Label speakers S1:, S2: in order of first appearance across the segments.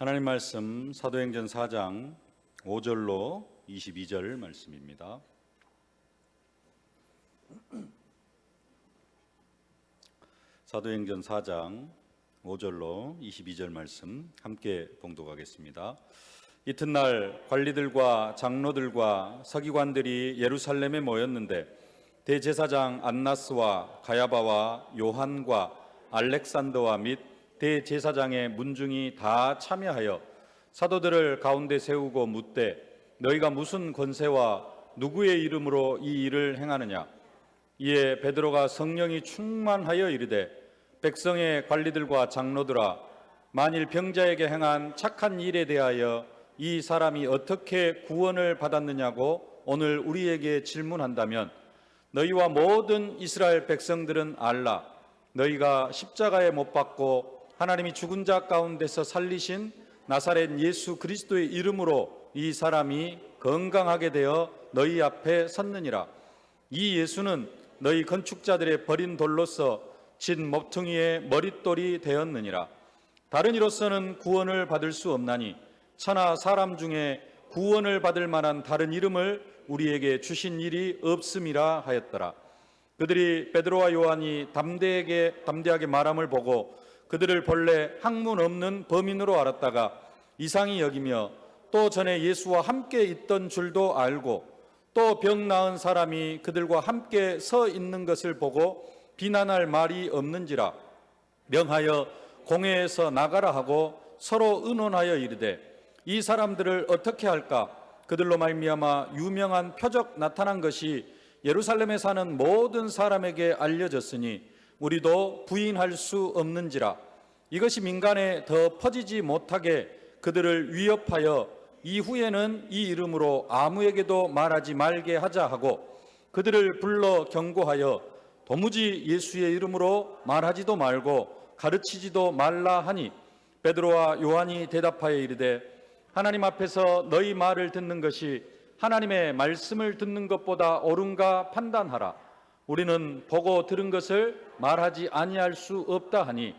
S1: 하나님 말씀 사도행전 4장 5절로 22절 말씀입니다. 사도행전 4장 5절로 22절 말씀 함께 봉독하겠습니다. 이튿날 관리들과 장로들과 서기관들이 예루살렘에 모였는데 대제사장 안나스와 가야바와 요한과 알렉산더와 및 대제사장의 문중이 다 참여하여 사도들을 가운데 세우고 묻되 너희가 무슨 권세와 누구의 이름으로 이 일을 행하느냐. 이에 베드로가 성령이 충만하여 이르되 백성의 관리들과 장로들아, 만일 병자에게 행한 착한 일에 대하여 이 사람이 어떻게 구원을 받았느냐고 오늘 우리에게 질문한다면 너희와 모든 이스라엘 백성들은 알라. 너희가 십자가에 못 박고 하나님이 죽은 자 가운데서 살리신 나사렛 예수 그리스도의 이름으로 이 사람이 건강하게 되어 너희 앞에 섰느니라. 이 예수는 너희 건축자들의 버린 돌로서 진 모퉁이의 머릿돌이 되었느니라. 다른 이로서는 구원을 받을 수 없나니 천하 사람 중에 구원을 받을 만한 다른 이름을 우리에게 주신 일이 없음이라 하였더라. 그들이 베드로와 요한이 담대하게 말함을 보고 그들을 본래 학문 없는 범인으로 알았다가 이상히 여기며 또 전에 예수와 함께 있던 줄도 알고 또 병 나은 사람이 그들과 함께 서 있는 것을 보고 비난할 말이 없는지라 명하여 공회에서 나가라 하고 서로 의논하여 이르되 이 사람들을 어떻게 할까. 그들로 말미암아 유명한 표적 나타난 것이 예루살렘에 사는 모든 사람에게 알려졌으니 우리도 부인할 수 없는지라. 이것이 민간에 더 퍼지지 못하게 그들을 위협하여 이후에는 이 이름으로 아무에게도 말하지 말게 하자 하고 그들을 불러 경고하여 도무지 예수의 이름으로 말하지도 말고 가르치지도 말라 하니 베드로와 요한이 대답하여 이르되 하나님 앞에서 너희 말을 듣는 것이 하나님의 말씀을 듣는 것보다 옳은가 판단하라. 우리는 보고 들은 것을 말하지 아니할 수 없다 하니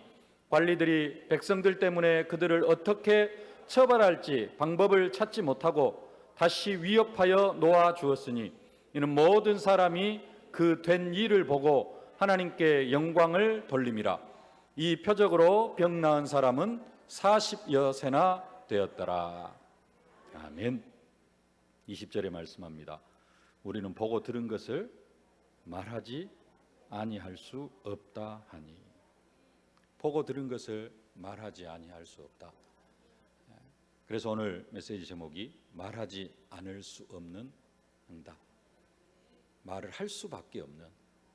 S1: 관리들이 백성들 때문에 그들을 어떻게 처벌할지 방법을 찾지 못하고 다시 위협하여 놓아 주었으니 이는 모든 사람이 그 된 일을 보고 하나님께 영광을 돌림이라. 이 표적으로 병 나은 사람은 40여 세나 되었더라. 아멘. 20절에 말씀합니다. 우리는 보고 들은 것을 말하지 아니할 수 없다 하니. 보고 들은 것을 말하지 아니할 수 없다. 그래서 오늘 메시지 제목이 말하지 않을 수 없는 응답. 말을 할 수밖에 없는,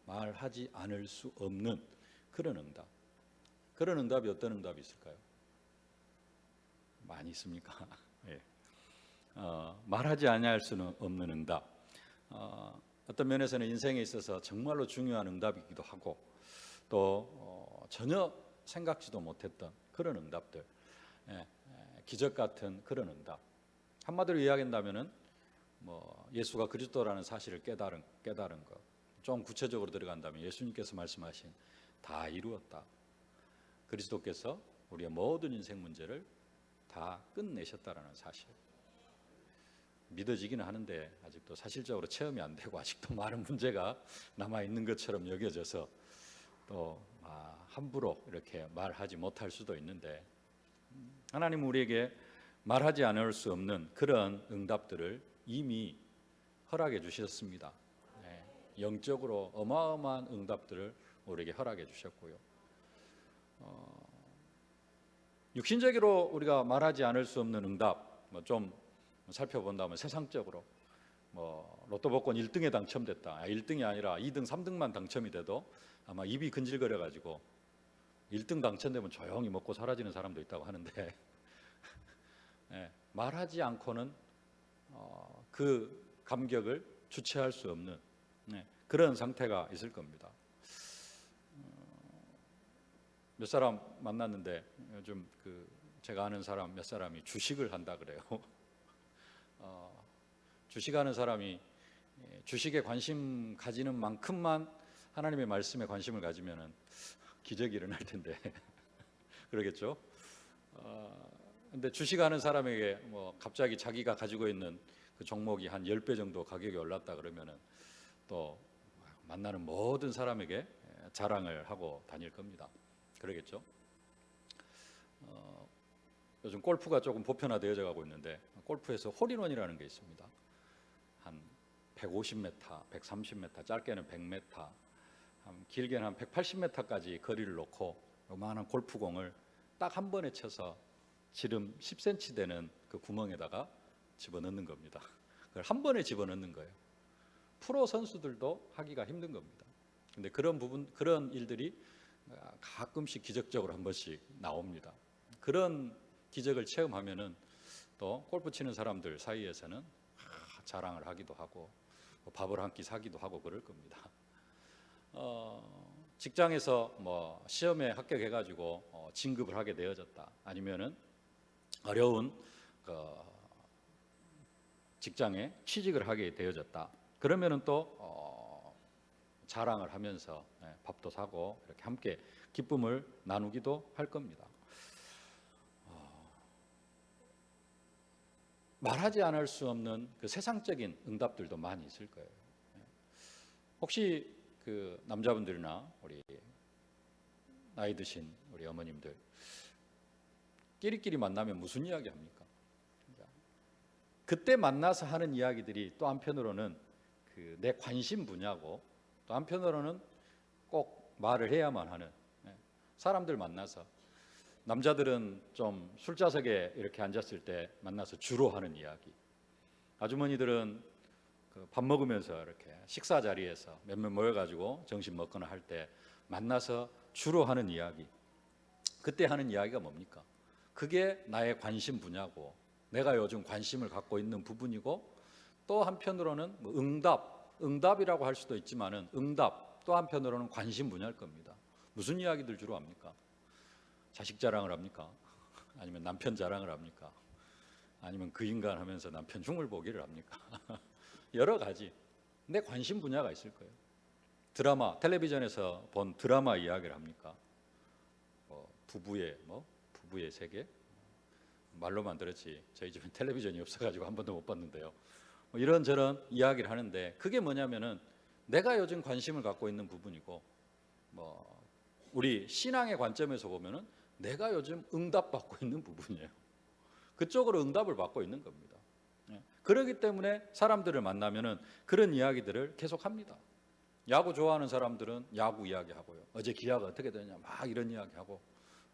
S1: 말하지 않을 수 없는 그런 응답. 그런 응답이 어떤 응답이 있을까요? 많이 있습니까? 예. 말하지 아니할 수는 없는 응답. 어떤 면에서는 인생에 있어서 정말로 중요한 응답이기도 하고 또 전혀 생각지도 못했던 그런 응답들, 기적 같은 그런 응답. 한마디로 이야기한다면은 예수가 그리스도라는 사실을 깨달은 것. 좀 구체적으로 들어간다면 예수님께서 말씀하신 다 이루었다. 그리스도께서 우리의 모든 인생 문제를 다 끝내셨다라는 사실. 믿어지기는 하는데 아직도 사실적으로 체험이 안 되고 아직도 많은 문제가 남아 있는 것처럼 여겨져서 또 함부로 이렇게 말하지 못할 수도 있는데 하나님은 우리에게 말하지 않을 수 없는 그런 응답들을 이미 허락해 주셨습니다. 영적으로 어마어마한 응답들을 우리에게 허락해 주셨고요. 육신적으로 우리가 말하지 않을 수 없는 응답 좀 살펴본다면 세상적으로 로또 복권 1등에 당첨됐다. 1등이 아니라 2등, 3등만 당첨이 돼도 아마 입이 근질거려 가지고 1등 당첨되면 조용히 먹고 사라지는 사람도 있다고 하는데 말하지 않고는 그 감격을 주체할 수 없는 그런 상태가 있을 겁니다. 몇 사람 만났는데 요즘 제가 아는 사람 몇 사람이 주식을 한다 그래요. 주식하는 사람이 주식에 관심 가지는 만큼만 하나님의 말씀에 관심을 가지면은 기적이 일어날 텐데 그러겠죠. 근데 주식하는 사람에게 뭐 갑자기 자기가 가지고 있는 그 종목이 한 10배 정도 가격이 올랐다 그러면은 또 만나는 모든 사람에게 자랑을 하고 다닐 겁니다. 그러겠죠? 요즘 골프가 조금 보편화되어져 가고 있는데 골프에서 홀인원이라는 게 있습니다. 한 150m, 130m, 짧게는 100m, 길게는 한 180m까지 거리를 놓고 요만한 골프공을 딱 한 번에 쳐서 지름 10cm 되는 그 구멍에다가 집어넣는 겁니다. 그걸 한 번에 집어넣는 거예요. 프로 선수들도 하기가 힘든 겁니다. 근데 그런 일들이 가끔씩 기적적으로 한 번씩 나옵니다. 그런 기적을 체험하면은 또 골프 치는 사람들 사이에서는 자랑을 하기도 하고 밥을 한 끼 사기도 하고 그럴 겁니다. 직장에서 뭐 시험에 합격해가지고 진급을 하게 되어졌다. 아니면은 어려운 직장에 취직을 하게 되어졌다. 그러면은 또 자랑을 하면서 밥도 사고 이렇게 함께 기쁨을 나누기도 할 겁니다. 말하지 않을 수 없는 그 세상적인 응답들도 많이 있을 거예요. 혹시 그 남자분들이나 우리 나이 드신 우리 어머님들 끼리끼리 만나면 무슨 이야기 합니까? 그때 만나서 하는 이야기들이 또 한편으로는 그 내 관심 분야고 또 한편으로는 꼭 말을 해야만 하는 사람들 만나서 남자들은 좀 술자석에 이렇게 앉았을 때 만나서 주로 하는 이야기, 아주머니들은 그 밥 먹으면서 이렇게 식사 자리에서 몇몇 모여가지고 점심 먹거나 할 때 만나서 주로 하는 이야기, 그때 하는 이야기가 뭡니까? 그게 나의 관심 분야고 내가 요즘 관심을 갖고 있는 부분이고 또 한편으로는 뭐 응답이라고 할 수도 있지만은 응답 또 한편으로는 관심 분야일 겁니다. 무슨 이야기들 주로 합니까? 자식 자랑을 합니까? 아니면 남편 자랑을 합니까? 아니면 그 인간 하면서 남편 흉을 보기를 합니까? 여러 가지 내 관심 분야가 있을 거예요. 드라마, 텔레비전에서 본 드라마 이야기를 합니까? 부부의 세계? 말로만 들었지 저희 집엔 텔레비전이 없어가지고 한 번도 못 봤는데요. 이런저런 이야기를 하는데 그게 뭐냐면은 내가 요즘 관심을 갖고 있는 부분이고 우리 신앙의 관점에서 보면은 내가 요즘 응답받고 있는 부분이에요. 그쪽으로 응답을 받고 있는 겁니다. 그렇기 때문에 사람들을 만나면은 그런 이야기들을 계속합니다. 야구 좋아하는 사람들은 야구 이야기하고요. 어제 기아가 어떻게 되냐 막 이런 이야기하고,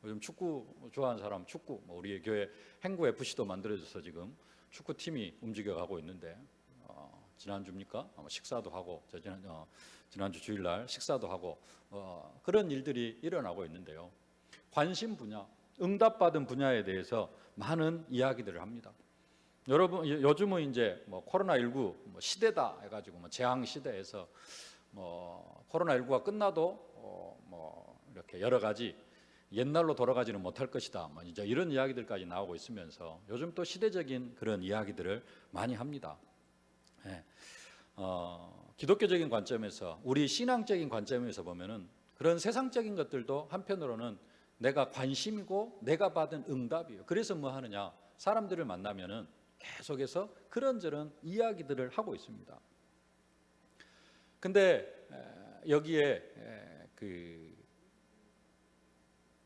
S1: 요즘 축구 좋아하는 사람 축구, 우리 교회 행구 FC도 만들어져서 지금 축구팀이 움직여가고 있는데 지난주입니까? 식사도 하고 지난주 주일날 식사도 하고 그런 일들이 일어나고 있는데요. 관심 분야, 응답받은 분야에 대해서 많은 이야기들을 합니다. 여러분 요즘은 이제 코로나19 시대다 해가지고 재앙 시대에서 코로나19가 끝나도 이렇게 여러 가지 옛날로 돌아가지는 못할 것이다 이제 이런 이야기들까지 나오고 있으면서 요즘 또 시대적인 그런 이야기들을 많이 합니다. 기독교적인 관점에서 우리 신앙적인 관점에서 보면은 그런 세상적인 것들도 한편으로는 내가 관심이고 내가 받은 응답이에요. 그래서 뭐 하느냐, 사람들을 만나면은 계속해서 그런저런 이야기들을 하고 있습니다. 근데 여기에 그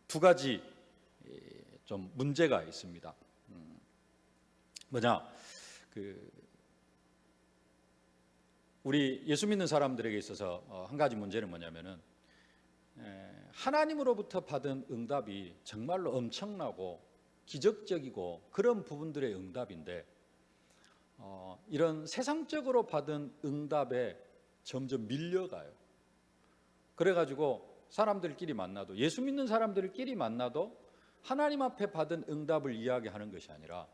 S1: 두 가지 좀 문제가 있습니다. 뭐냐, 우리 예수 믿는 사람들에게 있어서 한 가지 문제는 뭐냐면은 하나님으로부터 받은 응답이 정말로 엄청나고 기적적이고 그런 부분들의 응답인데 이런 세상적으로 받은 응답에 점점 밀려가요. 그래가지고 사람들끼리 만나도, 예수 믿는 사람들끼리 만나도 하나님 앞에 받은 응답을 이야기하는 것이 아니라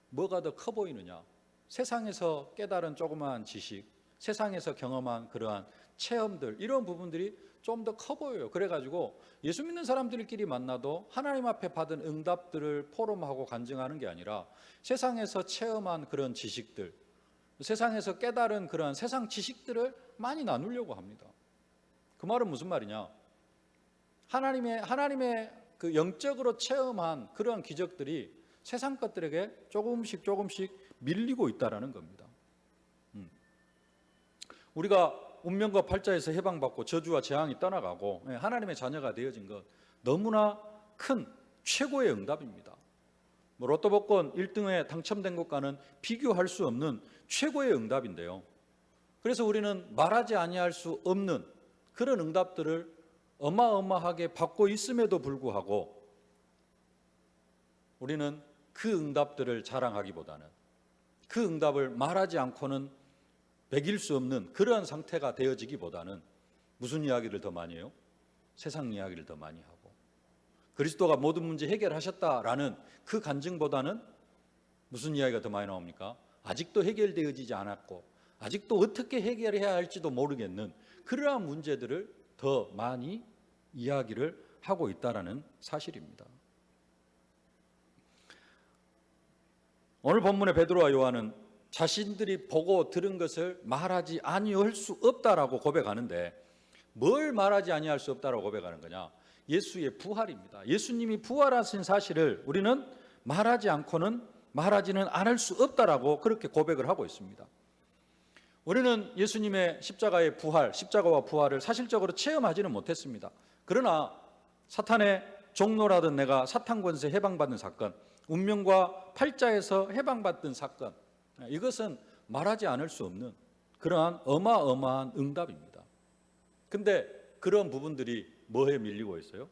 S1: 뭐가 더 커 보이느냐, 세상에서 깨달은 조그마한 지식, 세상에서 경험한 그러한 체험들, 이런 부분들이 좀 더 커 보여요. 그래가지고 예수 믿는 사람들끼리 만나도 하나님 앞에 받은 응답들을 포럼하고 간증하는 게 아니라 세상에서 체험한 그런 지식들, 세상에서 깨달은 그런 세상 지식들을 많이 나누려고 합니다. 그 말은 무슨 말이냐, 하나님의 그 영적으로 체험한 그런 기적들이 세상 것들에게 조금씩 밀리고 있다라는 겁니다. 우리가 운명과 팔자에서 해방받고 저주와 재앙이 떠나가고 하나님의 자녀가 되어진 것, 너무나 큰 최고의 응답입니다. 로또 복권 1등에 당첨된 것과는 비교할 수 없는 최고의 응답인데요. 그래서 우리는 말하지 아니할 수 없는 그런 응답들을 어마어마하게 받고 있음에도 불구하고 우리는 그 응답들을 자랑하기보다는 그 응답을 말하지 않고는 매길 수 없는 그러한 상태가 되어지기보다는 무슨 이야기를 더 많이 해요? 세상 이야기를 더 많이 하고, 그리스도가 모든 문제 해결하셨다라는 그 간증보다는 무슨 이야기가 더 많이 나옵니까? 아직도 해결되어지지 않았고 아직도 어떻게 해결해야 할지도 모르겠는 그러한 문제들을 더 많이 이야기를 하고 있다라는 사실입니다. 오늘 본문의 베드로와 요한은 자신들이 보고 들은 것을 말하지 아니할 수 없다라고 고백하는데, 뭘 말하지 아니할 수 없다라고 고백하는 거냐? 예수의 부활입니다. 예수님이 부활하신 사실을 우리는 말하지는 않을 수 없다라고 그렇게 고백을 하고 있습니다. 우리는 예수님의 십자가와 부활을 사실적으로 체험하지는 못했습니다. 그러나 사탄의 종노라던 내가 사탄 권세 해방받는 사건, 운명과 팔자에서 해방받던 사건, 이것은 말하지 않을 수 없는 그러한 어마어마한 응답입니다. 근데 그런 부분들이 뭐에 밀리고 있어요?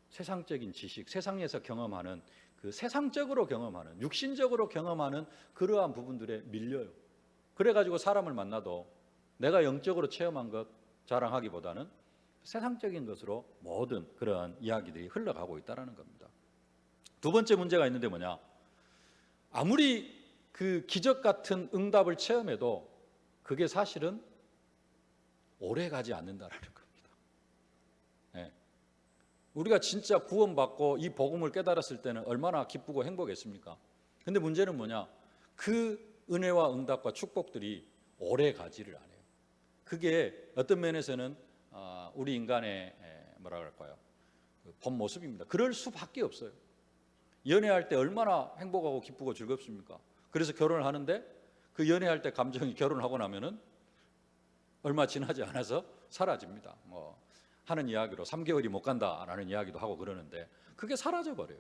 S1: 세상적인 지식, 세상에서 경험하는 그 세상적으로 경험하는, 육신적으로 경험하는 그러한 부분들에 밀려요. 그래가지고 사람을 만나도 내가 영적으로 체험한 것 자랑하기보다는 세상적인 것으로 모든 그러한 이야기들이 흘러가고 있다는 겁니다. 두 번째 문제가 있는데 뭐냐? 아무리 그 기적 같은 응답을 체험해도 그게 사실은 오래 가지 않는다라는 겁니다. 네. 우리가 진짜 구원받고 이 복음을 깨달았을 때는 얼마나 기쁘고 행복했습니까? 근데 문제는 뭐냐? 그 은혜와 응답과 축복들이 오래 가지를 않아요. 그게 어떤 면에서는 우리 인간의 뭐라 그럴까요? 본 모습입니다. 그럴 수밖에 없어요. 연애할 때 얼마나 행복하고 기쁘고 즐겁습니까? 그래서 결혼을 하는데 그 연애할 때 감정이 결혼하고 나면은 얼마 지나지 않아서 사라집니다. 하는 이야기로 3개월이 못 간다라는 이야기도 하고 그러는데 그게 사라져 버려요.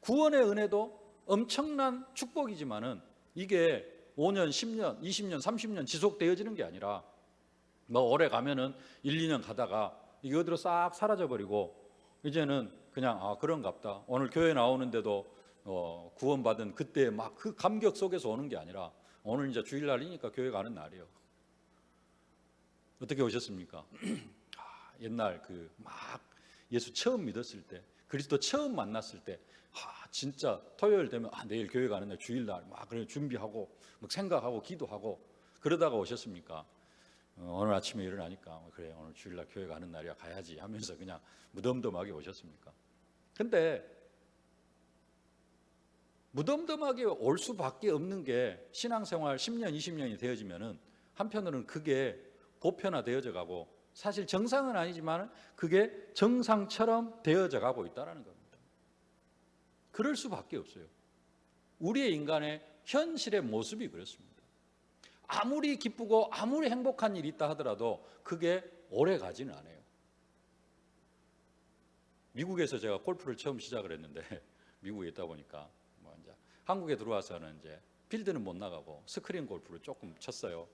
S1: 구원의 은혜도 엄청난 축복이지만은 이게 5년, 10년, 20년, 30년 지속되어지는 게 아니라 오래 가면은 1, 2년 가다가 이게 어디로 싹 사라져 버리고 이제는 그냥 그런갑다. 오늘 교회 나오는데도 구원받은 그때 막 그 감격 속에서 오는 게 아니라 오늘 이제 주일날이니까 교회 가는 날이에요. 어떻게 오셨습니까? 옛날 그 막 예수 처음 믿었을 때, 그리스도 처음 만났을 때, 진짜 토요일 되면 내일 교회 가는 날, 주일날 막 그래 준비하고 막 생각하고 기도하고 그러다가 오셨습니까? 오늘 아침에 일어나니까 그래 오늘 주일날 교회 가는 날이야 가야지 하면서 그냥 무덤덤하게 오셨습니까? 근데 무덤덤하게 올 수밖에 없는 게 신앙생활 10년, 20년이 되어지면은 한편으로는 그게 보편화되어져 가고 사실 정상은 아니지만 그게 정상처럼 되어져 가고 있다는 겁니다. 그럴 수밖에 없어요. 우리의 인간의 현실의 모습이 그렇습니다. 아무리 기쁘고 아무리 행복한 일이 있다 하더라도 그게 오래 가지는 않아요. 미국에서 제가 골프를 처음 시작을 했는데 미국에 있다 보니까 이제 한국에 들어와서는 이제 필드는 못 나가고 스크린 골프를 조금 쳤어요.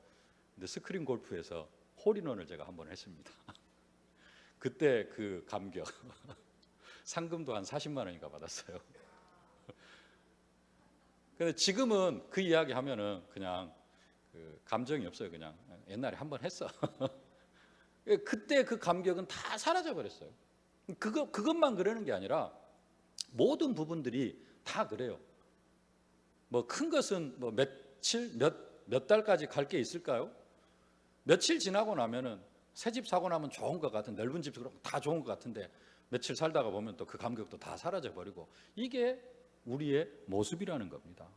S1: 근데 스크린 골프에서 홀인원을 제가 한번 했습니다. 그때 그 감격 상금도 한 40만 원인가 받았어요. 근데 지금은 그 이야기 하면은 그냥 그 감정이 없어요. 그냥 옛날에 한번 했어. 그때 그 감격은 다 사라져 버렸어요. 그것만 그러는 게 아니라 모든 부분들이 다 그래요. 큰 것은 며칠 몇 달까지 갈 게 있을까요? 며칠 지나고 나면은 새 집 사고 나면 좋은 것 같은 넓은 집 다 좋은 것 같은데 며칠 살다가 보면 또 그 감격도 다 사라져 버리고 이게 우리의 모습이라는 겁니다.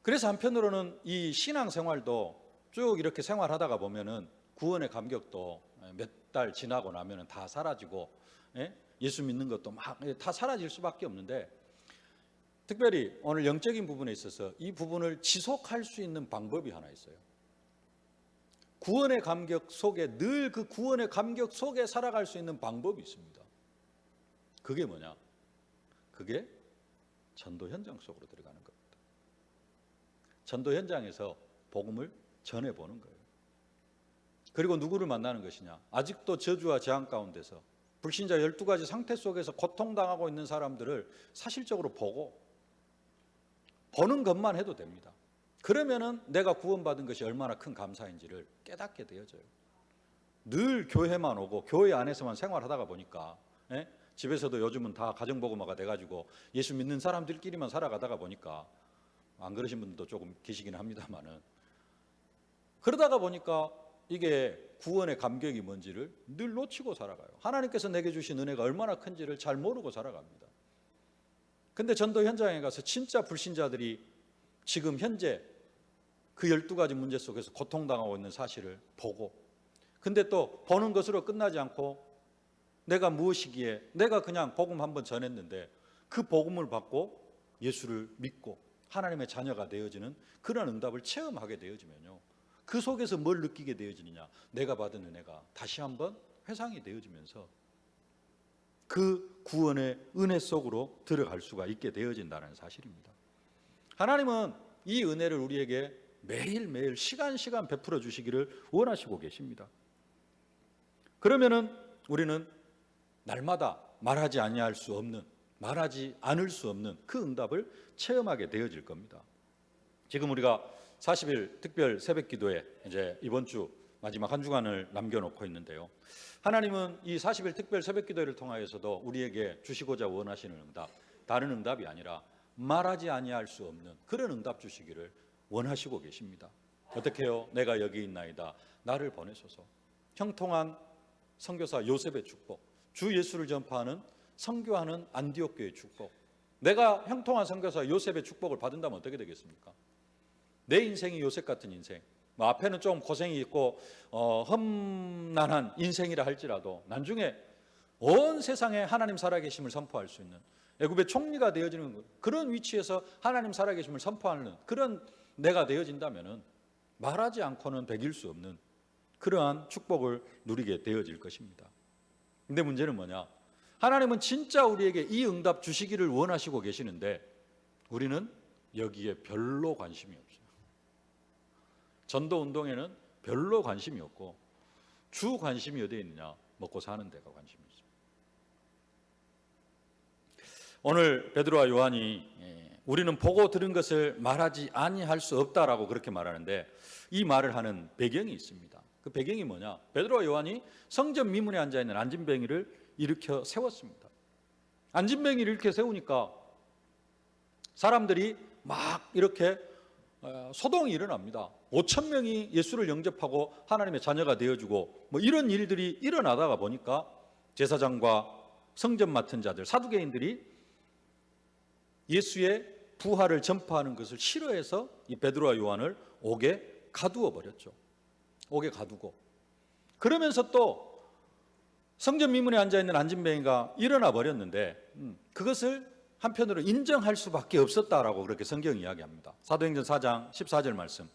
S1: 그래서 한편으로는 이 신앙생활도 쭉 이렇게 생활하다가 보면은 구원의 감격도 몇 달 지나고 나면은 다 사라지고 예수 믿는 것도 막 다 사라질 수밖에 없는데 특별히 오늘 영적인 부분에 있어서 이 부분을 지속할 수 있는 방법이 하나 있어요. 구원의 감격 속에, 늘 그 구원의 감격 속에 살아갈 수 있는 방법이 있습니다. 그게 뭐냐? 그게 전도 현장 속으로 들어가는 겁니다. 전도 현장에서 복음을 전해보는 거예요. 그리고 누구를 만나는 것이냐? 아직도 저주와 재앙 가운데서 불신자 12가지 상태 속에서 고통당하고 있는 사람들을 사실적으로 보는 것만 해도 됩니다. 그러면은 내가 구원받은 것이 얼마나 큰 감사인지를 깨닫게 되어져요. 늘 교회만 오고 교회 안에서만 생활하다가 보니까 집에서도 요즘은 다 가정복음화가 돼가지고 예수 믿는 사람들끼리만 살아가다가 보니까, 안 그러신 분들도 조금 계시긴 합니다만은, 그러다가 보니까 이게 구원의 감격이 뭔지를 늘 놓치고 살아가요. 하나님께서 내게 주신 은혜가 얼마나 큰지를 잘 모르고 살아갑니다. 근데 전도 현장에 가서 진짜 불신자들이 지금 현재 그 12가지 문제 속에서 고통당하고 있는 사실을 보고, 근데 또 보는 것으로 끝나지 않고 내가 무엇이기에, 내가 그냥 복음 한번 전했는데 그 복음을 받고 예수를 믿고 하나님의 자녀가 되어지는 그런 응답을 체험하게 되어지면요, 그 속에서 뭘 느끼게 되어지느냐? 내가 받은 은혜가 다시 한번 회상이 되어지면서 그 구원의 은혜 속으로 들어갈 수가 있게 되어진다는 사실입니다. 하나님은 이 은혜를 우리에게 매일매일 시간 베풀어 주시기를 원하시고 계십니다. 그러면은 우리는 날마다 말하지 않을 수 없는 그 응답을 체험하게 되어질 겁니다. 지금 우리가 40일 특별 새벽 기도에 이제 이번 주 마지막 한 주간을 남겨놓고 있는데요, 하나님은 이 40일 특별 새벽 기도를 통하여서도 우리에게 주시고자 원하시는 응답, 다른 응답이 아니라 말하지 아니할 수 없는 그런 응답 주시기를 원하시고 계십니다. 어떻게 해요? 내가 여기 있나이다, 나를 보내소서. 형통한 선교사 요셉의 축복, 주 예수를 전파하는 선교하는 안디옥 교회의 축복. 내가 형통한 선교사 요셉의 축복을 받은다면 어떻게 되겠습니까? 내 인생이 요셉 같은 인생, 앞에는 좀 고생이 있고 험난한 인생이라 할지라도 나중에 온 세상에 하나님 살아계심을 선포할 수 있는 애굽의 총리가 되어지는 그런 위치에서 하나님 살아계심을 선포하는 그런 내가 되어진다면 말하지 않고는 배길 수 없는 그러한 축복을 누리게 되어질 것입니다. 근데 문제는 뭐냐? 하나님은 진짜 우리에게 이 응답 주시기를 원하시고 계시는데 우리는 여기에 별로 관심이 없어요. 전도 운동에는 별로 관심이 없고 주 관심이 어디에 있느냐? 먹고 사는 데가 관심이 있어요. 오늘 베드로와 요한이 우리는 보고 들은 것을 말하지 아니할 수 없다라고 그렇게 말하는데, 이 말을 하는 배경이 있습니다. 그 배경이 뭐냐? 베드로와 요한이 성전 미문에 앉아있는 안진뱅이를 일으켜 세웠습니다. 안진뱅이를 일으켜 세우니까 사람들이 막 이렇게 소동이 일어납니다. 5,000명이 예수를 영접하고 하나님의 자녀가 되어주고 이런 일들이 일어나다가 보니까 제사장과 성전 맡은 자들, 사두개인들이 예수의 부활을 전파하는 것을 싫어해서 이 베드로와 요한을 옥에 가두어 버렸죠. 옥에 가두고, 그러면서 또 성전 미문에 앉아있는 안진뱅이가 일어나 버렸는데 그것을 한편으로 인정할 수밖에 없었다라고 그렇게 성경이 이야기합니다. 사도행전 4장 14절 말씀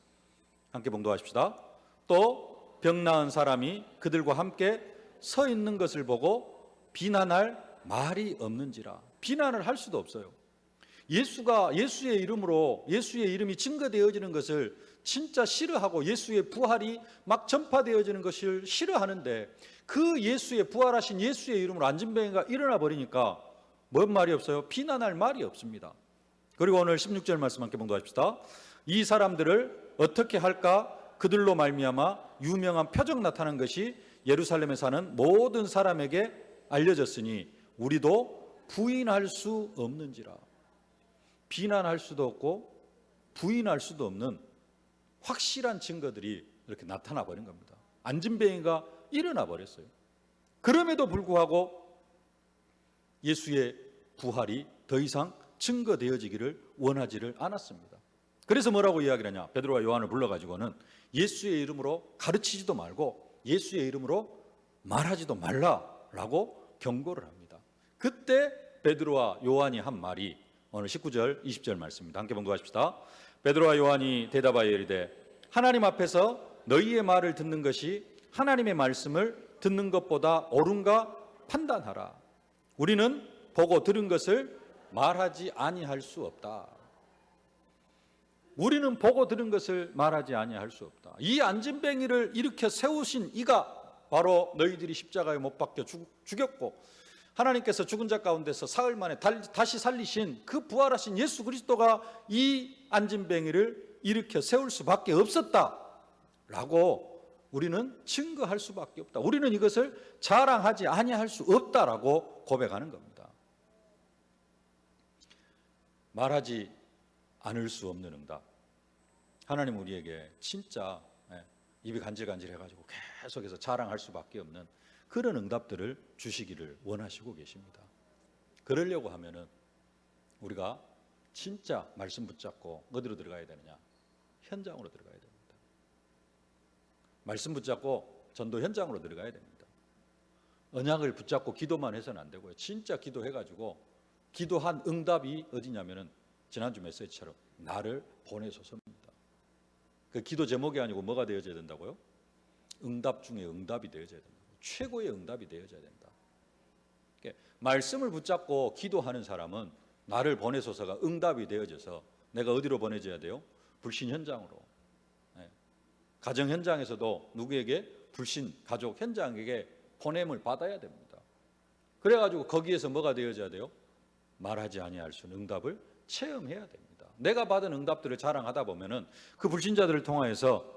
S1: 함께 봉독하십시다. 또 병 나은 사람이 그들과 함께 서 있는 것을 보고 비난할 말이 없는지라. 비난을 할 수도 없어요. 예수의 이름이 증거되어지는 것을 진짜 싫어하고 예수의 부활이 막 전파되어지는 것을 싫어하는데 그 예수의 부활하신 예수의 이름으로 안진뱅이가 일어나 버리니까 뭔 말이 없어요? 비난할 말이 없습니다. 그리고 오늘 16절 말씀 함께 봉독합시다. 이 사람들을 어떻게 할까? 그들로 말미암아 유명한 표적 나타난 것이 예루살렘에 사는 모든 사람에게 알려졌으니 우리도 부인할 수 없는지라. 비난할 수도 없고 부인할 수도 없는 확실한 증거들이 이렇게 나타나 버린 겁니다. 안진뱅이가 일어나 버렸어요. 그럼에도 불구하고 예수의 부활이 더 이상 증거되어지기를 원하지를 않았습니다. 그래서 뭐라고 이야기를 하냐? 베드로와 요한을 불러가지고는 예수의 이름으로 가르치지도 말고 예수의 이름으로 말하지도 말라라고 경고를 합니다. 그때 베드로와 요한이 한 말이 오늘 19절, 20절 말씀입니다. 함께 봉독하십시다. 베드로와 요한이 대답하여 이르되 하나님 앞에서 너희의 말을 듣는 것이 하나님의 말씀을 듣는 것보다 옳은가 판단하라. 우리는 보고 들은 것을 말하지 아니할 수 없다. 우리는 보고 들은 것을 말하지 아니할 수 없다. 이 안진뱅이를 일으켜 세우신 이가 바로 너희들이 십자가에 못 박혀 죽였고 하나님께서 죽은 자 가운데서 사흘 만에 다시 살리신 그 부활하신 예수 그리스도가 이 안진뱅이를 일으켜 세울 수밖에 없었다라고 우리는 증거할 수밖에 없다. 우리는 이것을 자랑하지 아니할 수 없다라고 고백하는 겁니다. 말하지 않을 수 없는 응답. 하나님 우리에게 진짜 입이 간질간질해가지고 계속해서 자랑할 수밖에 없는 그런 응답들을 주시기를 원하시고 계십니다. 그러려고 하면은 우리가 진짜 말씀 붙잡고 어디로 들어가야 되느냐? 현장으로 들어가야 됩니다. 말씀 붙잡고 전도 현장으로 들어가야 됩니다. 언약을 붙잡고 기도만 해서는 안 되고요. 진짜 기도해가지고 기도한 응답이 어디냐면은 지난주 메시지처럼 나를 보내소서입니다. 그 기도 제목이 아니고 뭐가 되어져야 된다고요? 응답 중에 응답이 되어져야 된다. 최고의 응답이 되어져야 된다. 말씀을 붙잡고 기도하는 사람은 나를 보내소서가 응답이 되어져서 내가 어디로 보내져야 돼요? 불신 현장으로. 가정 현장에서도 누구에게? 불신 가족 현장에게 보냄을 받아야 됩니다. 그래가지고 거기에서 뭐가 되어져야 돼요? 말하지 아니할 수 있는 응답을 체험해야 됩니다. 내가 받은 응답들을 자랑하다 보면은 그 불신자들을 통하여서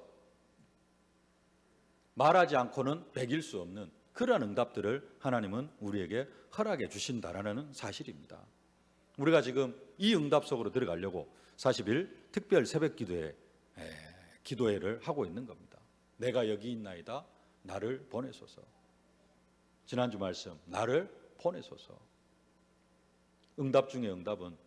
S1: 말하지 않고는 배길 수 없는 그러한 응답들을 하나님은 우리에게 허락해 주신다라는 사실입니다. 우리가 지금 이 응답 속으로 들어가려고 40일 특별 새벽 기도회를 하고 있는 겁니다. 내가 여기 있나이다. 나를 보내소서. 지난주 말씀 나를 보내소서. 응답 중에 응답은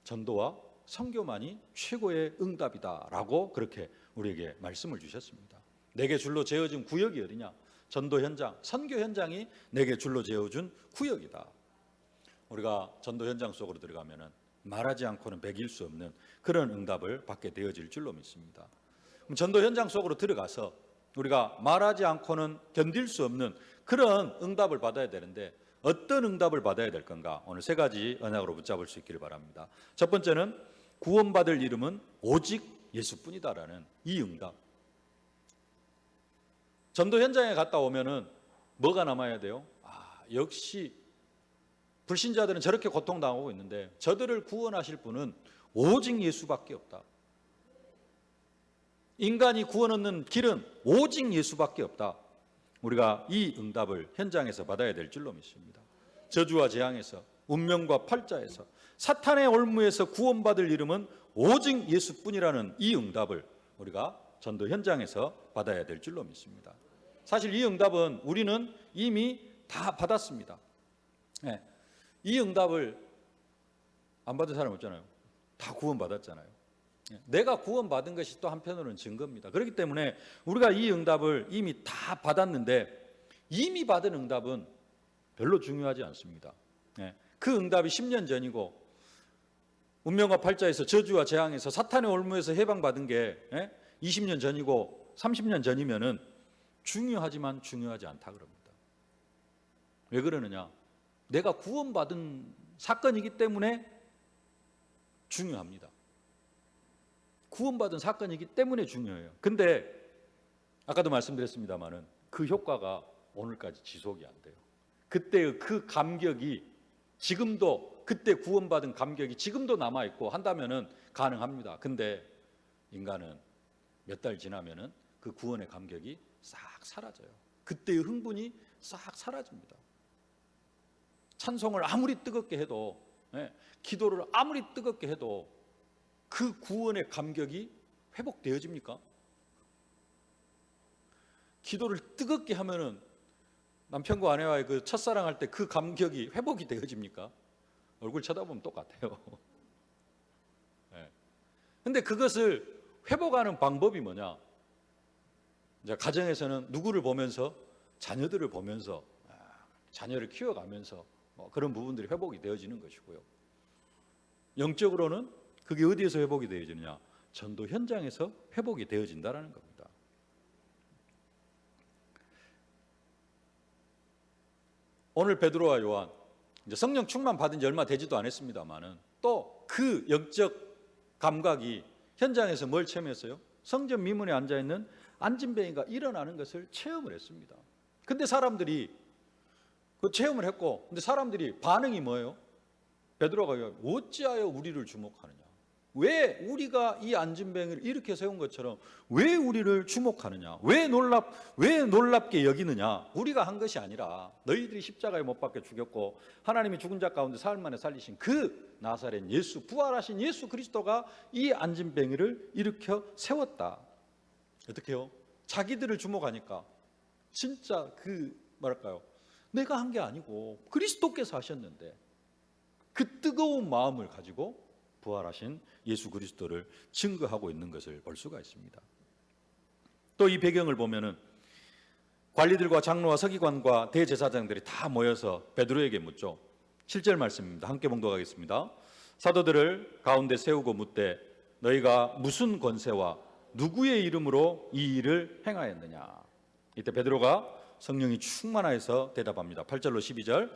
S1: 전도와 선교만이 최고의 응답이다라고 그렇게 우리에게 말씀을 주셨습니다. 내게 줄로 재어준 구역이 어디냐? 전도 현장, 선교 현장이 내게 줄로 재어준 구역이다. 우리가 전도 현장 속으로 들어가면은 말하지 않고는 배길 수 없는 그런 응답을 받게 되어질 줄로 믿습니다. 그럼 전도 현장 속으로 들어가서 우리가 말하지 않고는 견딜 수 없는 그런 응답을 받아야 되는데 어떤 응답을 받아야 될 건가? 오늘 세 가지 언약으로 붙잡을 수 있기를 바랍니다. 첫 번째는 구원받을 이름은 오직 예수뿐이다라는 이 응답. 전도 현장에 갔다 오면은 뭐가 남아야 돼요? 역시 불신자들은 저렇게 고통당하고 있는데 저들을 구원하실 분은 오직 예수밖에 없다. 인간이 구원 얻는 길은 오직 예수밖에 없다. 우리가 이 응답을 현장에서 받아야 될 줄로 믿습니다. 저주와 재앙에서 운명과 팔자에서 사탄의 올무에서 구원받을 이름은 오직 예수뿐이라는 이 응답을 우리가 전도 현장에서 받아야 될 줄로 믿습니다. 사실 이 응답은 우리는 이미 다 받았습니다. 이 응답을 안 받은 사람 없잖아요. 다 구원받았잖아요. 내가 구원받은 것이 또 한편으로는 증거입니다. 그렇기 때문에 우리가 이 응답을 이미 다 받았는데 이미 받은 응답은 별로 중요하지 않습니다. 그 응답이 10년 전이고 운명과 팔자에서 저주와 재앙에서 사탄의 올무에서 해방받은 게 20년 전이고 30년 전이면은 중요하지만 중요하지 않다 그럽니다. 왜 그러느냐? 내가 구원받은 사건이기 때문에 중요합니다. 구원받은 사건이기 때문에 중요해요. 근데 아까도 말씀드렸습니다마는 그 효과가 오늘까지 지속이 안 돼요. 그때의 그 감격이 지금도 그때 구원받은 감격이 지금도 남아있고 한다면은 가능합니다. 근데 인간은 몇 달 지나면은 그 구원의 감격이 싹 사라져요. 그때의 흥분이 싹 사라집니다. 찬송을 아무리 뜨겁게 해도 기도를 아무리 뜨겁게 해도 그 구원의 감격이 회복되어집니까? 기도를 뜨겁게 하면은 남편과 아내와의 그 첫사랑할 때 그 감격이 회복이 되어집니까? 얼굴 쳐다보면 똑같아요. 근데 그것을 회복하는 방법이 뭐냐? 이제 가정에서는 누구를 보면서 자녀들을 보면서 자녀를 키워가면서 그런 부분들이 회복이 되어지는 것이고요. 영적으로는 그게 어디에서 회복이 되어지느냐? 전도 현장에서 회복이 되어진다는 겁니다. 오늘 베드로와 요한 이제 성령 충만 받은 지 얼마 되지도 않았습니다만은 또 그 영적 감각이 현장에서 뭘 체험했어요? 성전 미문에 앉아 있는 안진뱅이가 일어나는 것을 체험을 했습니다. 근데 사람들이 그 체험을 했고, 근데 사람들이 반응이 뭐예요? 베드로가 어찌하여 우리를 주목하느냐? 왜 우리가 이 안진뱅이를 이렇게 세운 것처럼 왜 우리를 주목하느냐? 왜 놀랍게 여기느냐? 우리가 한 것이 아니라 너희들이 십자가에 못 박혀 죽였고 하나님이 죽은 자 가운데 사흘 만에 살리신 그 나사렛 예수, 부활하신 예수 그리스도가 이 안진뱅이를 일으켜 세웠다. 어떻게요? 자기들을 주목하니까 진짜 뭐랄까요? 내가 한 게 아니고 그리스도께서 하셨는데 그 뜨거운 마음을 가지고 부활하신 예수 그리스도를 증거하고 있는 것을 볼 수가 있습니다. 또 이 배경을 보면은 관리들과 장로와 서기관과 대제사장들이 다 모여서 베드로에게 묻죠. 7절 말씀입니다. 함께 봉독하겠습니다. 사도들을 가운데 세우고 묻되 너희가 무슨 권세와 누구의 이름으로 이 일을 행하였느냐? 이때 베드로가 성령이 충만하여서 대답합니다. 8절로 12절.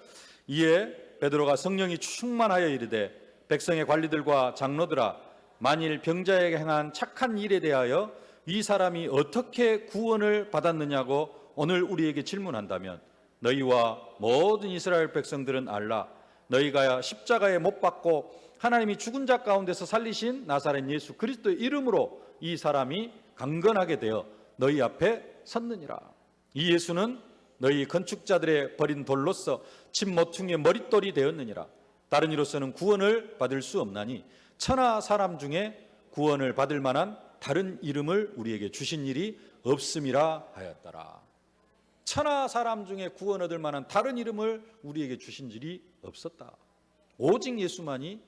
S1: 이에 베드로가 성령이 충만하여 이르되 백성의 관리들과 장로들아, 만일 병자에게 행한 착한 일에 대하여 이 사람이 어떻게 구원을 받았느냐고 오늘 우리에게 질문한다면 너희와 모든 이스라엘 백성들은 알라. 너희가 십자가에 못 박고 하나님이 죽은 자 가운데서 살리신 나사렛 예수 그리스도의 이름으로 이 사람이 강건하게 되어 너희 앞에 섰느니라. 이 예수는 너희 건축자들의 버린 돌로서 집 모퉁이의 머릿돌이 되었느니라. 다른 이로서는 구원을 받을 수 없나니 천하 사람 중에 구원을 받을 만한 다른 이름을 우리에게 주신 일이 없음이라 하였더라. 천하 사람 중에 구원 얻을 만한 다른 이름을 우리에게 주신 일이 없었다. 오직 예수만이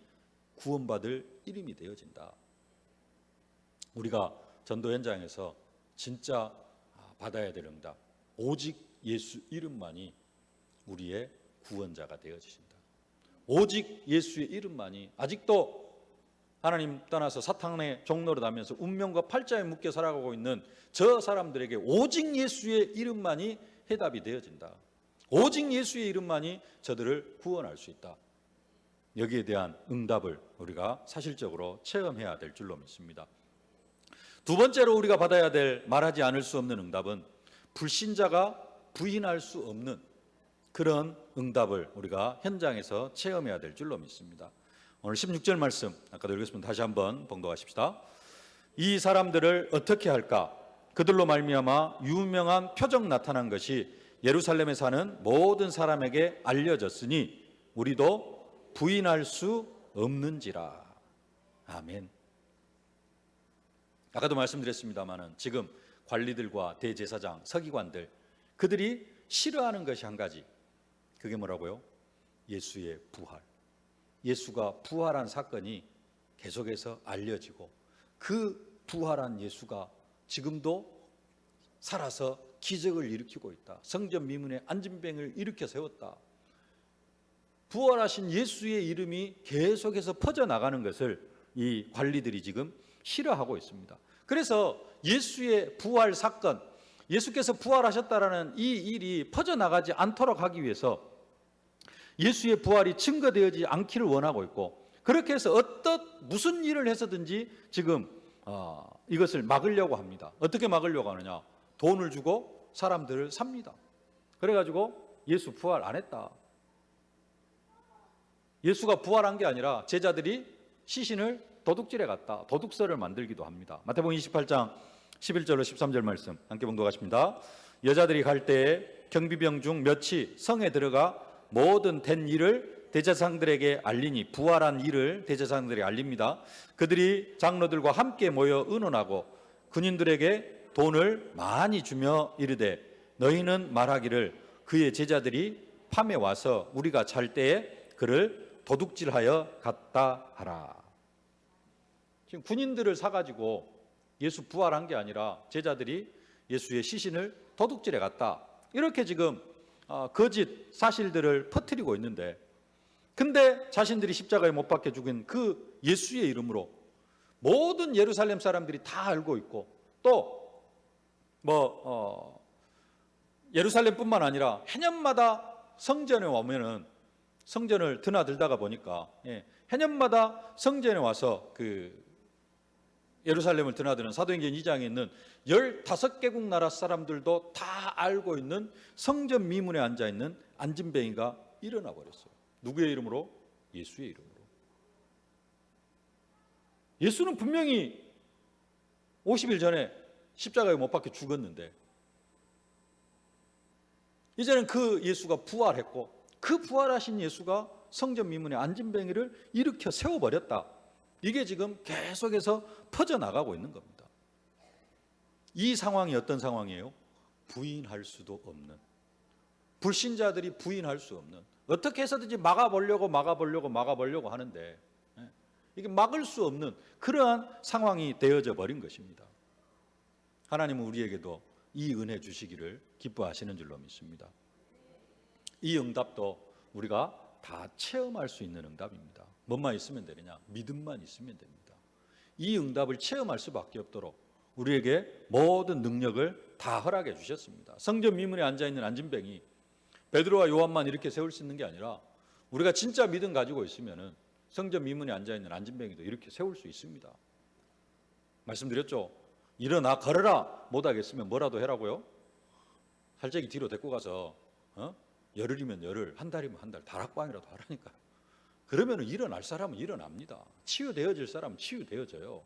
S1: 구원받을 이름이 되어진다. 우리가 전도 현장에서 진짜 받아야 될 응답, 오직 예수 이름만이 우리의 구원자가 되어지신다. 오직 예수의 이름만이, 아직도 하나님 떠나서 사탄의 종노릇 하면서 운명과 팔자에 묶여 살아가고 있는 저 사람들에게 오직 예수의 이름만이 해답이 되어진다. 오직 예수의 이름만이 저들을 구원할 수 있다. 여기에 대한 응답을 우리가 사실적으로 체험해야 될 줄로 믿습니다. 두 번째로 우리가 받아야 될, 말하지 않을 수 없는 응답은 불신자가 부인할 수 없는 그런 응답을 우리가 현장에서 체험해야 될 줄로 믿습니다. 오늘 16절 말씀 아까도 읽었습니다. 다시 한번 봉독하십시다. 이 사람들을 어떻게 할까? 그들로 말미암아 유명한 표적 나타난 것이 예루살렘에 사는 모든 사람에게 알려졌으니 우리도 부인할 수 없는지라. 아멘. 아까도 말씀드렸습니다마는 지금 관리들과 대제사장, 서기관들, 그들이 싫어하는 것이 한 가지. 그게 뭐라고요? 예수의 부활. 예수가 부활한 사건이 계속해서 알려지고 그 부활한 예수가 지금도 살아서 기적을 일으키고 있다. 성전 미문에 안진뱅이를 일으켜 세웠다. 부활하신 예수의 이름이 계속해서 퍼져나가는 것을 이 관리들이 지금 싫어하고 있습니다. 그래서 예수의 부활 사건, 예수께서 부활하셨다라는 이 일이 퍼져나가지 않도록 하기 위해서 예수의 부활이 증거되어지지 않기를 원하고 있고, 그렇게 해서 무슨 일을 해서든지 지금 이것을 막으려고 합니다. 어떻게 막으려고 하느냐? 돈을 주고 사람들을 삽니다. 그래가지고 예수 부활 안 했다. 예수가 부활한 게 아니라 제자들이 시신을 도둑질해 갔다. 도둑살을 만들기도 합니다. 마태복음 28장 11절로 13절 말씀 함께 봉독하십니다. 여자들이 갈 때에 경비병 중 몇이 성에 들어가 모든 된 일을 대제사장들에게 알리니, 부활한 일을 대제사장들에게 알립니다. 그들이 장로들과 함께 모여 의논하고 군인들에게 돈을 많이 주며 이르되 너희는 말하기를 그의 제자들이 밤에 와서 우리가 잘 때에 그를 도둑질하여 갔다 하라. 지금 군인들을 사가지고 예수 부활한 게 아니라 제자들이 예수의 시신을 도둑질해 갔다. 이렇게 지금 거짓 사실들을 퍼뜨리고 있는데, 근데 자신들이 십자가에 못 박혀 죽은 그 예수의 이름으로 모든 예루살렘 사람들이 다 알고 있고, 또 예루살렘뿐만 아니라 해년마다 성전에 오면은, 성전을 드나들다가 보니까 해년마다 성전에 와서 그 예루살렘을 드나드는 사도행전 2장에 있는 15개국 나라 사람들도 다 알고 있는 성전 미문에 앉아있는 안진뱅이가 일어나 버렸어요. 누구의 이름으로? 예수의 이름으로. 예수는 분명히 50일 전에 십자가에 못 박혀 죽었는데, 이제는 그 예수가 부활했고, 그 부활하신 예수가 성전 미문의 안진뱅이를 일으켜 세워버렸다. 이게 지금 계속해서 퍼져나가고 있는 겁니다. 이 상황이 어떤 상황이에요? 부인할 수도 없는, 불신자들이 부인할 수 없는, 어떻게 해서든지 막아보려고 하는데 이게 막을 수 없는 그러한 상황이 되어져 버린 것입니다. 하나님은 우리에게도 이 은혜 주시기를 기뻐하시는 줄로 믿습니다. 이 응답도 우리가 다 체험할 수 있는 응답입니다. 뭐만 있으면 되느냐? 믿음만 있으면 됩니다. 이 응답을 체험할 수밖에 없도록 우리에게 모든 능력을 다 허락해 주셨습니다. 성전 미문에 앉아있는 안진뱅이, 베드로와 요한만 이렇게 세울 수 있는 게 아니라 우리가 진짜 믿음 가지고 있으면 성전 미문에 앉아있는 안진뱅이도 이렇게 세울 수 있습니다. 말씀드렸죠? 일어나 걸어라 못하겠으면 뭐라도 해라고요? 살짝이 뒤로 데리고 가서 열흘이면 열흘, 한 달이면 한 달, 다락방이라도 하라니까요. 그러면 일어날 사람은 일어납니다. 치유되어질 사람은 치유되어져요.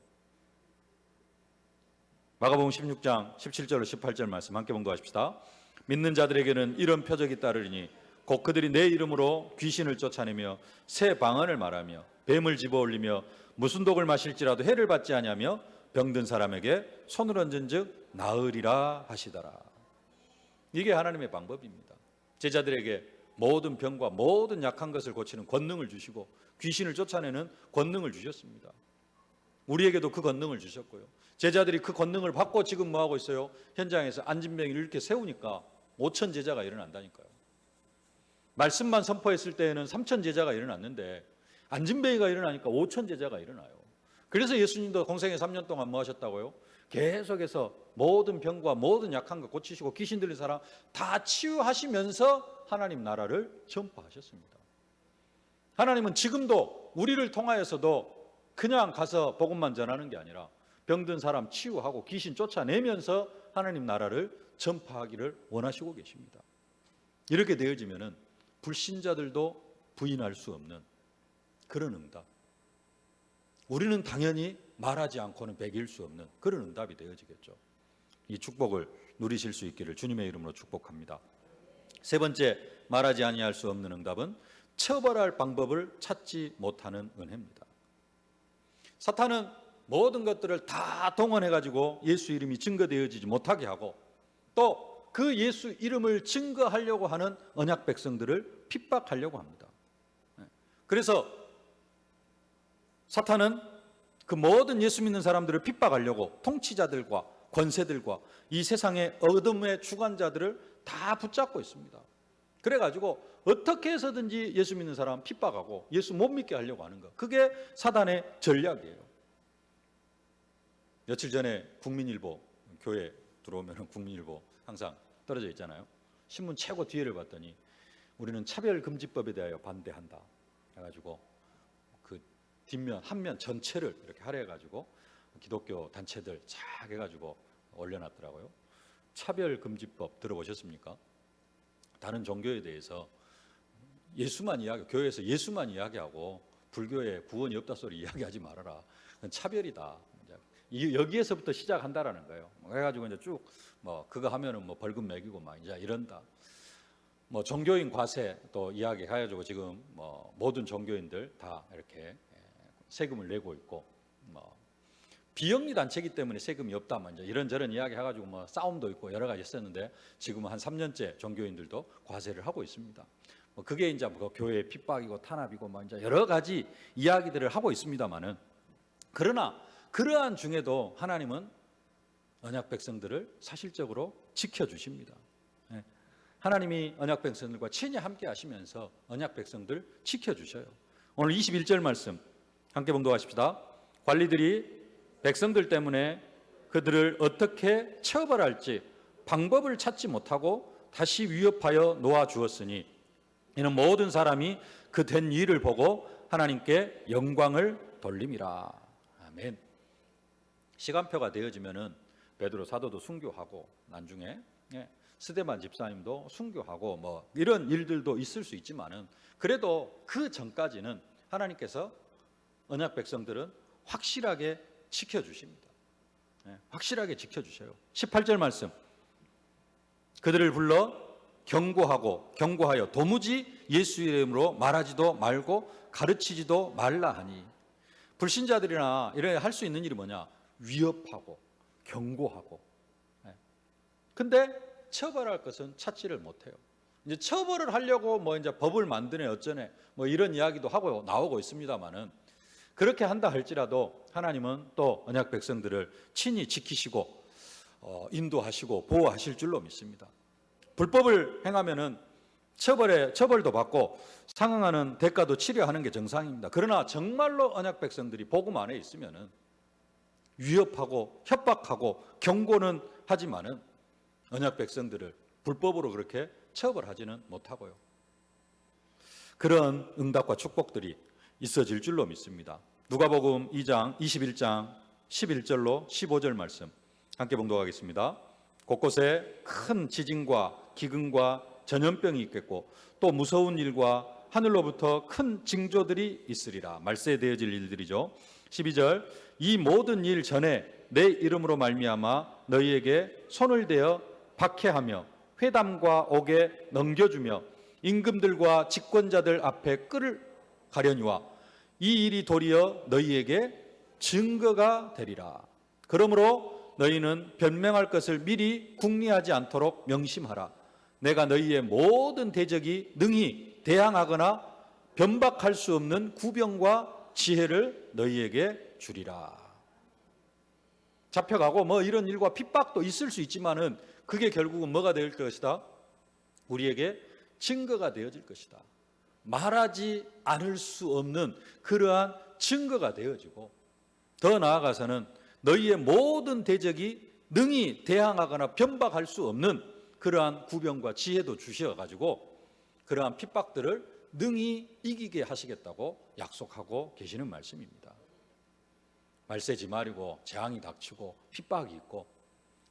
S1: 마가복음 16장 17절로 18절 말씀 함께 봉독하십시다. 믿는 자들에게는 이런 표적이 따르리니 곧 그들이 내 이름으로 귀신을 쫓아내며 새 방언을 말하며 뱀을 집어올리며 무슨 독을 마실지라도 해를 받지 아니하며 병든 사람에게 손을 얹은즉 나으리라 하시더라. 이게 하나님의 방법입니다. 제자들에게 모든 병과 모든 약한 것을 고치는 권능을 주시고 귀신을 쫓아내는 권능을 주셨습니다. 우리에게도 그 권능을 주셨고요. 제자들이 그 권능을 받고 지금 뭐하고 있어요? 현장에서 안진뱅이를 이렇게 세우니까 5천 제자가 일어난다니까요. 말씀만 선포했을 때에는 3천 제자가 일어났는데 안진뱅이가 일어나니까 5천 제자가 일어나요. 그래서 예수님도 공생애 3년 동안 뭐 하셨다고요? 계속해서 모든 병과 모든 약한 것 고치시고 귀신 들린 사람 다 치유하시면서 하나님 나라를 전파하셨습니다. 하나님은 지금도 우리를 통하여서도 그냥 가서 복음만 전하는 게 아니라 병든 사람 치유하고 귀신 쫓아내면서 하나님 나라를 전파하기를 원하시고 계십니다. 이렇게 되어지면은 불신자들도 부인할 수 없는 그런 응답, 우리는 당연히 말하지 않고는 배길 수 없는 그런 응답이 되어지겠죠. 이 축복을 누리실 수 있기를 주님의 이름으로 축복합니다. 세 번째, 말하지 아니할 수 없는 응답은 처벌할 방법을 찾지 못하는 은혜입니다. 사탄은 모든 것들을 다 동원해가지고 예수 이름이 증거되어지지 못하게 하고 또 그 예수 이름을 증거하려고 하는 언약 백성들을 핍박하려고 합니다. 그래서 사탄은 그 모든 예수 믿는 사람들을 핍박하려고 통치자들과 권세들과 이 세상의 어둠의 주관자들을 다 붙잡고 있습니다. 그래가지고 어떻게 해서든지 예수 믿는 사람 핍박하고 예수 못 믿게 하려고 하는 것, 그게 사단의 전략이에요. 며칠 전에 국민일보, 교회 들어오면 국민일보 항상 떨어져 있잖아요. 신문 최고 뒤에를 봤더니 우리는 차별금지법에 대하여 반대한다 해가지고 그 뒷면 한면 전체를 이렇게 할애해가지고 기독교 단체들 쫙 해가지고 올려놨더라고요. 차별금지법 들어보셨습니까? 다른 종교에 대해서 예수만 교회에서 예수만 이야기하고 불교에 구원이 없다 소리 이야기하지 말아라. 그건 차별이다. 여기에서부터 시작한다라는 거예요. 그래가지고 이제 쭉 그거 하면은 벌금 매기고 이제 이런다. 종교인 과세 또 이야기해가지고 지금 모든 종교인들 다 이렇게 세금을 내고 있고 비영리 단체이기 때문에 세금이 없다. 이제 이런저런 이야기 해가지고 싸움도 있고 여러 가지 있었는데 지금은 한 3년째 종교인들도 과세를 하고 있습니다. 그게 이제 교회의 핍박이고 탄압이고 이제 여러 가지 이야기들을 하고 있습니다만은 그러나 그러한 중에도 하나님은 언약 백성들을 사실적으로 지켜주십니다. 하나님이 언약 백성들과 친히 함께 하시면서 언약 백성들 지켜주셔요. 오늘 21절 말씀 함께 봉독하십시다. 관리들이 백성들 때문에 그들을 어떻게 처벌할지 방법을 찾지 못하고 다시 위협하여 놓아주었으니 이는 모든 사람이 그 된 일을 보고 하나님께 영광을 돌림이라. 아멘. 시간표가 되어지면은 베드로 사도도 순교하고 나중에 스데반 집사님도 순교하고 뭐 이런 일들도 있을 수 있지만은 그래도 그 전까지는 하나님께서 언약 백성들은 확실하게 지켜주십니다. 확실하게 지켜주셔요. 18절 말씀. 그들을 불러 경고하여 도무지 예수 이름으로 말하지도 말고 가르치지도 말라 하니. 불신자들이나 이래 할 수 있는 일이 뭐냐? 위협하고 경고하고. 근데 처벌할 것은 찾지를 못해요. 이제 처벌을 하려고 뭐 이제 법을 만드네 어쩌네 뭐 이런 이야기도 하고 나오고 있습니다만은 그렇게 한다 할지라도 하나님은 또 언약 백성들을 친히 지키시고 인도하시고 보호하실 줄로 믿습니다. 불법을 행하면은 처벌도 받고 상응하는 대가도 치료하는 게 정상입니다. 그러나 정말로 언약 백성들이 복음 안에 있으면은 위협하고 협박하고 경고는 하지만은 언약 백성들을 불법으로 그렇게 처벌하지는 못하고요. 그런 응답과 축복들이 있어질 줄로 믿습니다. 누가복음 2장 21장 11절로 15절 말씀 함께 봉독하겠습니다. 곳곳에 큰 지진과 기근과 전염병이 있겠고 또 무서운 일과 하늘로부터 큰 징조들이 있으리라. 말세에 되어질 일들이죠. 12절 이 모든 일 전에 내 이름으로 말미암아 너희에게 손을 대어 박해하며 회담과 옥에 넘겨주며 임금들과 집권자들 앞에 끌을 가려니와 이 일이 도리어 너희에게 증거가 되리라. 그러므로 너희는 변명할 것을 미리 궁리하지 않도록 명심하라. 내가 너희의 모든 대적이 능히 대항하거나 변박할 수 없는 구병과 지혜를 너희에게 주리라. 잡혀가고 뭐 이런 일과 핍박도 있을 수 있지만은 그게 결국은 뭐가 될 것이다? 우리에게 증거가 되어질 것이다. 말하지 않을 수 없는 그러한 증거가 되어지고 더 나아가서는 너희의 모든 대적이 능히 대항하거나 변박할 수 없는 그러한 구병과 지혜도 주셔가지고 그러한 핍박들을 능히 이기게 하시겠다고 약속하고 계시는 말씀입니다. 말세지말이고 재앙이 닥치고 핍박이 있고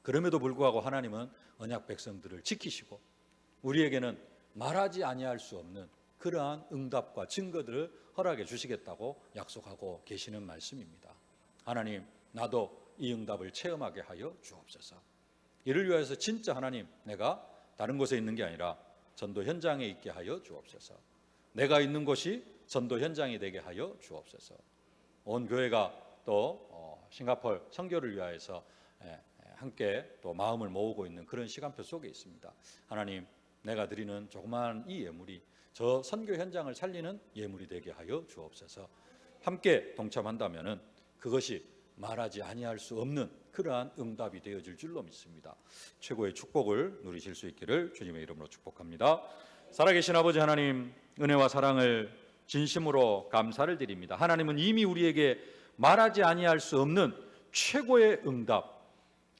S1: 그럼에도 불구하고 하나님은 언약 백성들을 지키시고 우리에게는 말하지 아니할 수 없는 그러한 응답과 증거들을 허락해 주시겠다고 약속하고 계시는 말씀입니다. 하나님, 나도 이 응답을 체험하게 하여 주옵소서. 이를 위해서 진짜 하나님, 내가 다른 곳에 있는 게 아니라 전도 현장에 있게 하여 주옵소서. 내가 있는 곳이 전도 현장이 되게 하여 주옵소서. 온 교회가 또 싱가포르 선교를 위하여서 함께 또 마음을 모으고 있는 그런 시간표 속에 있습니다. 하나님, 내가 드리는 조그마한 이 예물이 저 선교 현장을 살리는 예물이 되게 하여 주옵소서. 함께 동참한다면은 그것이 말하지 아니할 수 없는 그러한 응답이 되어질 줄로 믿습니다. 최고의 축복을 누리실 수 있기를 주님의 이름으로 축복합니다. 살아계신 아버지 하나님, 은혜와 사랑을 진심으로 감사를 드립니다. 하나님은 이미 우리에게 말하지 아니할 수 없는 최고의 응답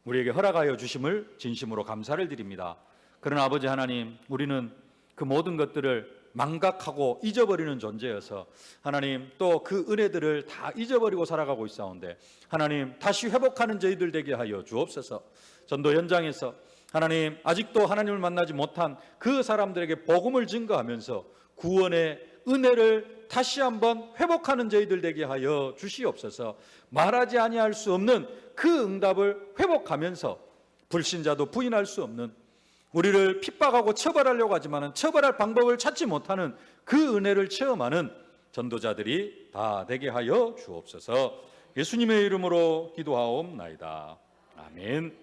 S1: 우리에게 허락하여 주심을 진심으로 감사를 드립니다. 그러나 아버지 하나님, 우리는 그 모든 것들을 망각하고 잊어버리는 존재여서 하나님 또 그 은혜들을 다 잊어버리고 살아가고 있사온데 하나님 다시 회복하는 저희들 되게 하여 주옵소서. 전도 현장에서 하나님 아직도 하나님을 만나지 못한 그 사람들에게 복음을 증거하면서 구원의 은혜를 다시 한번 회복하는 저희들 되게 하여 주시옵소서. 말하지 아니할 수 없는 그 응답을 회복하면서 불신자도 부인할 수 없는 우리를 핍박하고 처벌하려고 하지만 처벌할 방법을 찾지 못하는 그 은혜를 체험하는 전도자들이 다 되게 하여 주옵소서. 예수님의 이름으로 기도하옵나이다. 아멘.